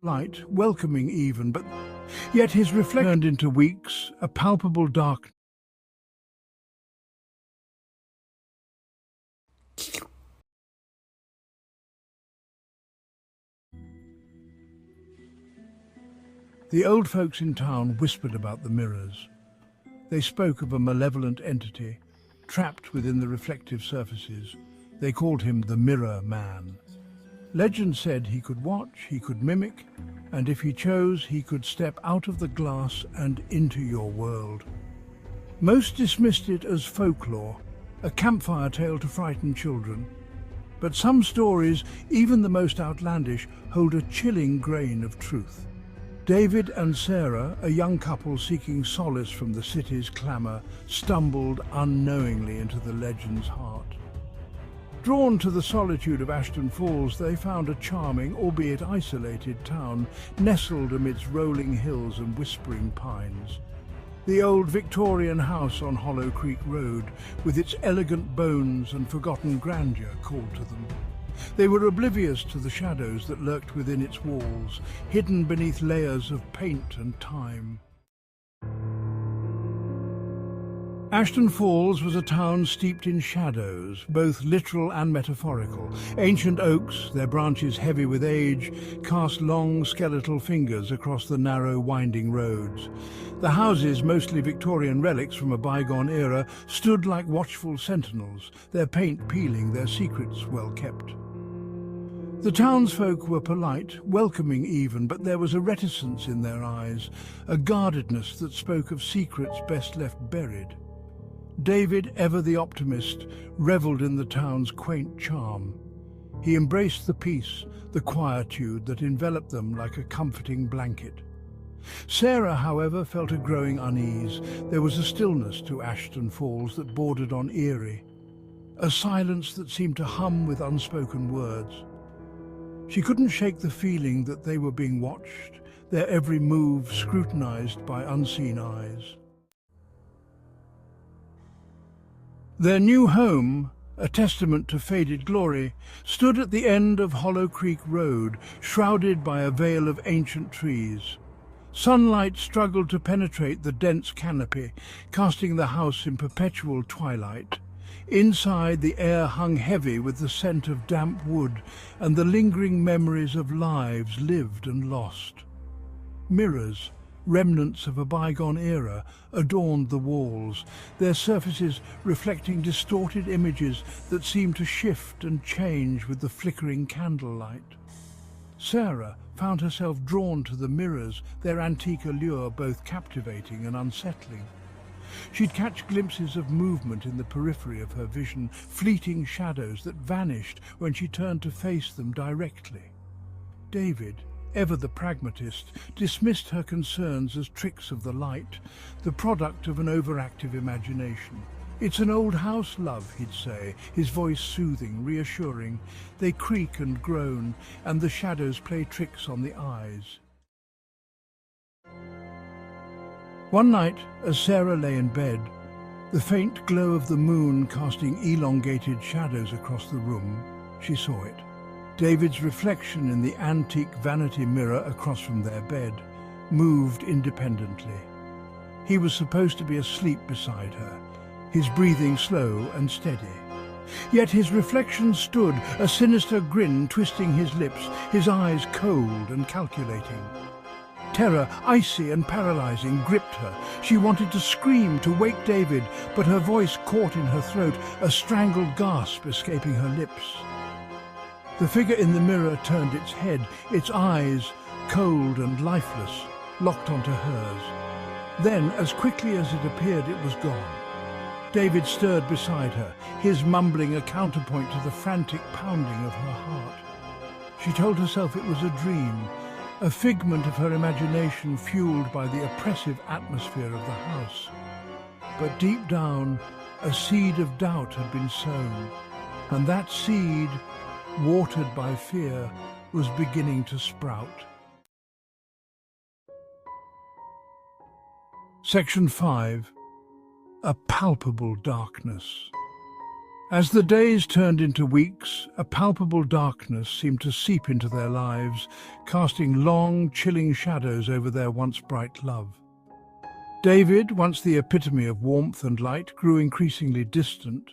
light, welcoming even, but yet his reflection turned into weeks, a palpable dark. The old folks in town whispered about the mirrors. They spoke of a malevolent entity, trapped within the reflective surfaces. They called him the Mirror Man. Legend said he could watch, he could mimic, and if he chose, he could step out of the glass and into your world. Most dismissed it as folklore, a campfire tale to frighten children. But some stories, even the most outlandish, hold a chilling grain of truth. David and Sarah, a young couple seeking solace from the city's clamour, stumbled unknowingly into the legend's heart. Drawn to the solitude of Ashton Falls, they found a charming, albeit isolated town, nestled amidst rolling hills and whispering pines. The old Victorian house on Hollow Creek Road, with its elegant bones and forgotten grandeur, called to them. They were oblivious to the shadows that lurked within its walls, hidden beneath layers of paint and time. Ashton Falls was a town steeped in shadows, both literal and metaphorical. Ancient oaks, their branches heavy with age, cast long skeletal fingers across the narrow, winding roads. The houses, mostly Victorian relics from a bygone era, stood like watchful sentinels, their paint peeling, their secrets well kept. The townsfolk were polite, welcoming even, but there was a reticence in their eyes, a guardedness that spoke of secrets best left buried. David, ever the optimist, revelled in the town's quaint charm. He embraced the peace, the quietude that enveloped them like a comforting blanket. Sarah, however, felt a growing unease. There was a stillness to Ashton Falls that bordered on eerie, a silence that seemed to hum with unspoken words. She couldn't shake the feeling that they were being watched, their every move scrutinized by unseen eyes. Their new home, a testament to faded glory, stood at the end of Hollow Creek Road, shrouded by a veil of ancient trees. Sunlight struggled to penetrate the dense canopy, casting the house in perpetual twilight. Inside, the air hung heavy with the scent of damp wood and the lingering memories of lives lived and lost. Mirrors, remnants of a bygone era, adorned the walls, their surfaces reflecting distorted images that seemed to shift and change with the flickering candlelight. Sarah found herself drawn to the mirrors, their antique allure both captivating and unsettling. She'd catch glimpses of movement in the periphery of her vision, fleeting shadows that vanished when she turned to face them directly. David, ever the pragmatist, dismissed her concerns as tricks of the light, the product of an overactive imagination. "It's an old house, love," he'd say, his voice soothing, reassuring. They creak and groan, and the shadows play tricks on the eyes. One night, as Sarah lay in bed, the faint glow of the moon casting elongated shadows across the room, she saw it. David's reflection in the antique vanity mirror across from their bed moved independently. He was supposed to be asleep beside her, his breathing slow and steady. Yet his reflection stood, a sinister grin twisting his lips, his eyes cold and calculating. Terror, icy and paralyzing, gripped her. She wanted to scream, to wake David, but her voice caught in her throat, a strangled gasp escaping her lips. The figure in the mirror turned its head, its eyes, cold and lifeless, locked onto hers. Then, as quickly as it appeared, it was gone. David stirred beside her, his mumbling a counterpoint to the frantic pounding of her heart. She told herself it was a dream, a figment of her imagination fueled by the oppressive atmosphere of the house. But deep down, a seed of doubt had been sown, and that seed, watered by fear, was beginning to sprout. Section 5. A palpable darkness. As the days turned into weeks, a palpable darkness seemed to seep into their lives, casting long, chilling shadows over their once bright love. David, once the epitome of warmth and light, grew increasingly distant,